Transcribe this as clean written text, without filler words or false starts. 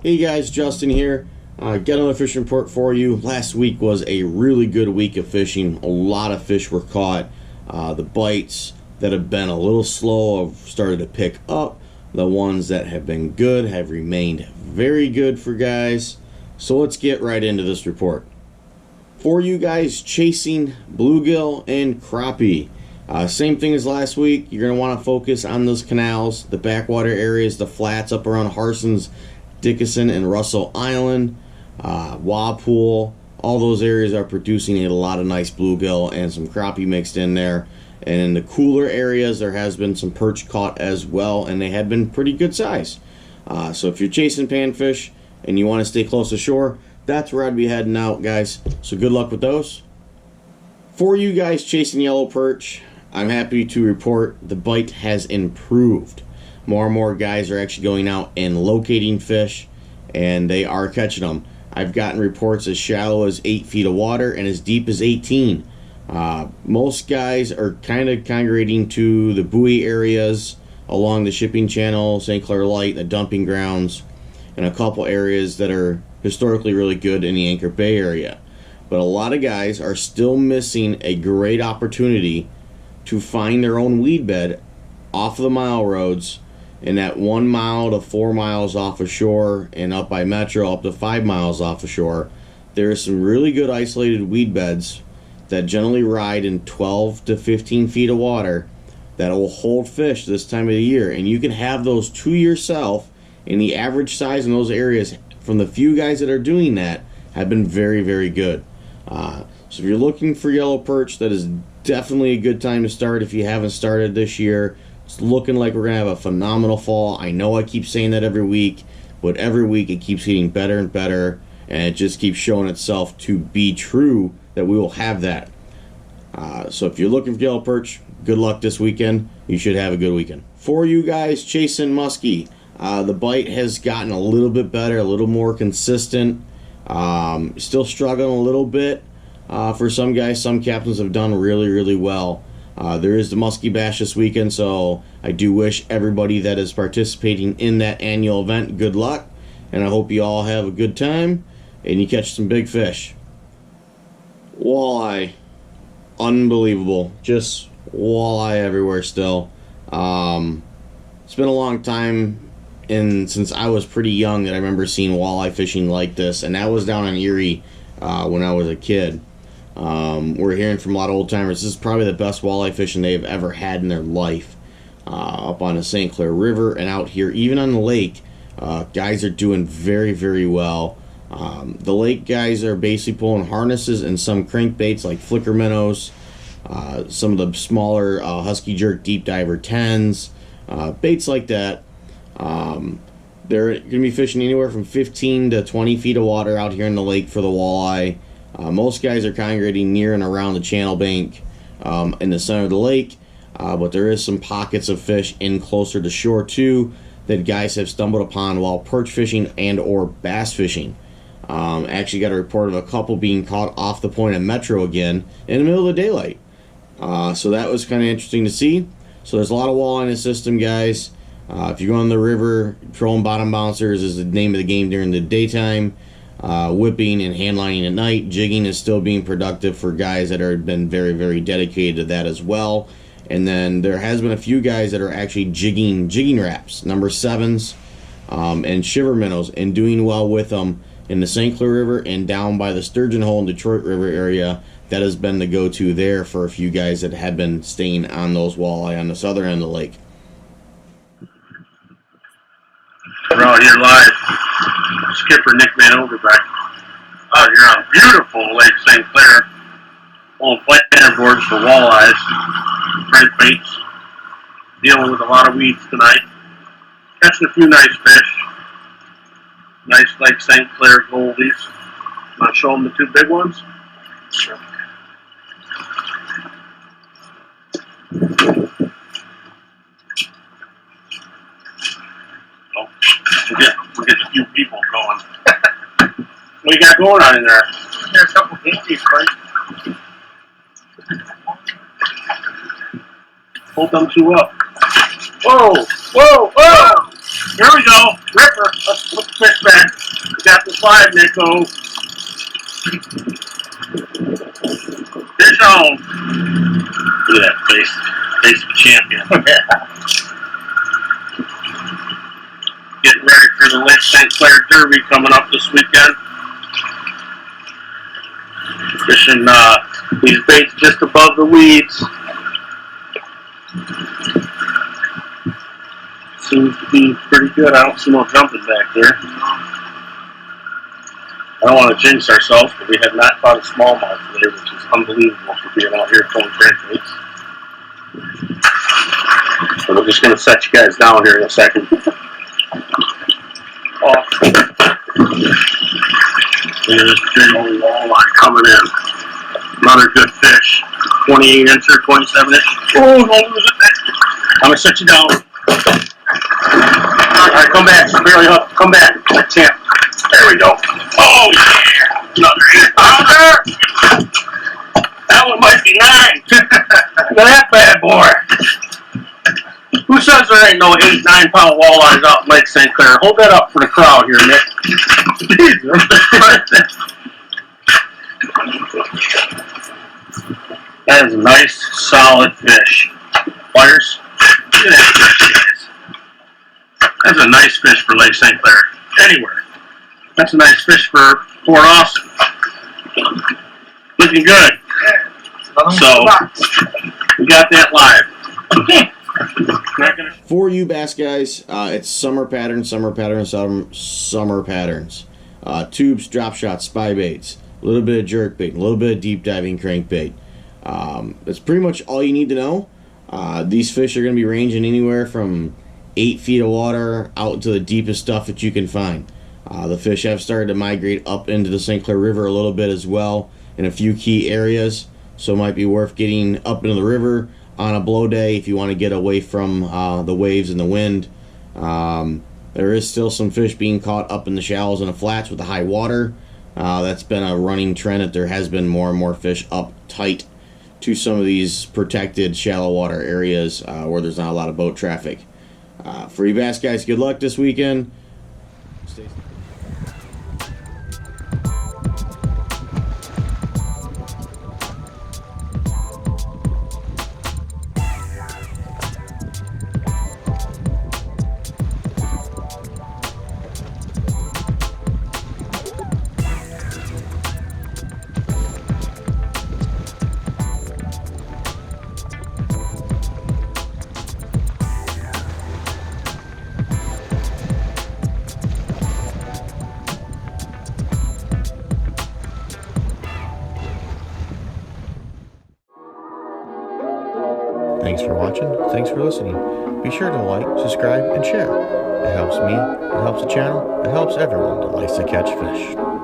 Hey guys, Justin here. Got another fishing report for you. Last week was a really good week of fishing. A lot of fish were caught. The bites that have been a little slow have started to pick up. The ones that have been good have remained very good for guys. So let's get right into this report. For you guys chasing bluegill and crappie, same thing as last week. You're going to want to focus on those canals, the backwater areas, the flats up around Harson's, Dickinson and Russell Island, Wapool. All those areas are producing a lot of nice bluegill and some crappie mixed in there. And in the cooler areas, there has been some perch caught as well, and they have been pretty good size. So if you're chasing panfish and you want to stay close to shore, that's where I'd be heading out, guys. So good luck with those. For you guys chasing yellow perch, I'm happy to report the bite has improved. More and more guys are actually going out and locating fish, and they are catching them. I've gotten reports as shallow as 8 feet of water and as deep as 18. Most guys are kind of congregating to the buoy areas along the shipping channel, St. Clair Light, the dumping grounds, and a couple areas that are historically really good in the Anchor Bay area. But a lot of guys are still missing a great opportunity to find their own weed bed off of the mile roads, in that 1 mile to 4 miles off of shore, and up by Metro up to 5 miles off of shore. There are some really good isolated weed beds that generally ride in 12 to 15 feet of water that will hold fish this time of the year, and you can have those to yourself. And the average size in those areas from the few guys that are doing that have been very, very good. So if you're looking for yellow perch, that is definitely a good time to start if you haven't started this year. It's looking like we're going to have a phenomenal fall. I know I keep saying that every week, but every week it keeps getting better and better, and it just keeps showing itself to be true that we will have that. So if you're looking for yellow perch, good luck this weekend. You should have a good weekend. For you guys chasing muskie, the bite has gotten a little bit better, a little more consistent. Still struggling a little bit for some guys. Some captains have done really, really well. There is the Muskie Bash this weekend, so I do wish everybody that is participating in that annual event good luck, and I hope you all have a good time and you catch some big fish. Walleye, unbelievable, just walleye everywhere still. It's been a long time, and since I was pretty young, that I remember seeing walleye fishing like this, and that was down in Erie when I was a kid. We're hearing from a lot of old timers, this is probably the best walleye fishing they've ever had in their life. Up on the St. Clair River and out here, even on the lake, guys are doing very, very well. The lake guys are basically pulling harnesses and some crankbaits like flicker minnows, some of the smaller husky jerk deep diver 10s, baits like that. They're going to be fishing anywhere from 15 to 20 feet of water out here in the lake for the walleye. Most guys are congregating near and around the channel bank in the center of the lake, but there is some pockets of fish in closer to shore too that guys have stumbled upon while perch fishing and or bass fishing. Actually got a report of a couple being caught off the point of Metro again in the middle of the daylight. So that was kind of interesting to see. So there's a lot of walleye in the system, guys. If you're going on the river, trolling bottom bouncers is the name of the game during the daytime. Whipping and handlining at night. Jigging is still being productive for guys that have been very, very dedicated to that as well. And then there has been a few guys that are actually jigging wraps, number 7s, and shiver minnows, and doing well with them in the St. Clair River and down by the Sturgeon Hole and Detroit River area. That has been the go-to there for a few guys that have been staying on those walleye on the southern end of the lake. We're out here live. Skipper Nick Van Overbeck out here on beautiful Lake St. Clair. Pulling planer boards for walleyes, crankbaits. Dealing with a lot of weeds tonight. Catching a few nice fish. Nice Lake St. Clair goldies. Want to show them the two big ones? Sure. We'll get a few people going. What you got going on in there? There's a couple pinkies, right? Hold them two up. Whoa! Whoa! Whoa! Here we go. Ripper. Let's put the fish back. We got the slide, Nico. Fish on. Look at that face. Face of a champion. Getting ready for the Lake St. Clair Derby coming up this weekend. Fishing these baits just above the weeds. Seems to be pretty good. I don't see no jumping back there. I don't want to jinx ourselves, but we have not caught a smallmouth today, which is unbelievable for being out here throwing crankbaits. So we're just going to set you guys down here in a second. Oh. Look at this big old walleye coming in. Another good fish. 28 incher, 27 inch. Oh, don't lose it. I'm going to set you down. Alright, come back. Barely up. Come back. Champ. There we go. Oh, yeah. Another 8-pounder. That one might be 9. Look at that bad boy. Who says there ain't no 8-9 pound walleyes out in Lake St. Clair? Hold that up for the crowd here, Nick. That is a nice, solid fish. Pliers. Look at that fish, guys. That's a nice fish for Lake St. Clair. Anywhere. That's a nice fish for Port Austin. Looking good. So, we got that live. For you bass guys, it's summer patterns. Tubes, drop shots, spy baits, a little bit of jerk bait, a little bit of deep diving crankbait. That's pretty much all you need to know. These fish are going to be ranging anywhere from 8 feet of water out to the deepest stuff that you can find. The fish have started to migrate up into the St. Clair River a little bit as well in a few key areas, so it might be worth getting up into the river on a blow day if you want to get away from the waves and the wind. There is still some fish being caught up in the shallows and the flats with the high water. That's been a running trend that there has been more and more fish up tight to some of these protected shallow water areas where there's not a lot of boat traffic. For you bass guys, good luck this weekend. Stay safe. Thanks for watching. Thanks for listening. Be sure to like, subscribe, and share. It helps me, it helps the channel, it helps everyone that likes to catch fish.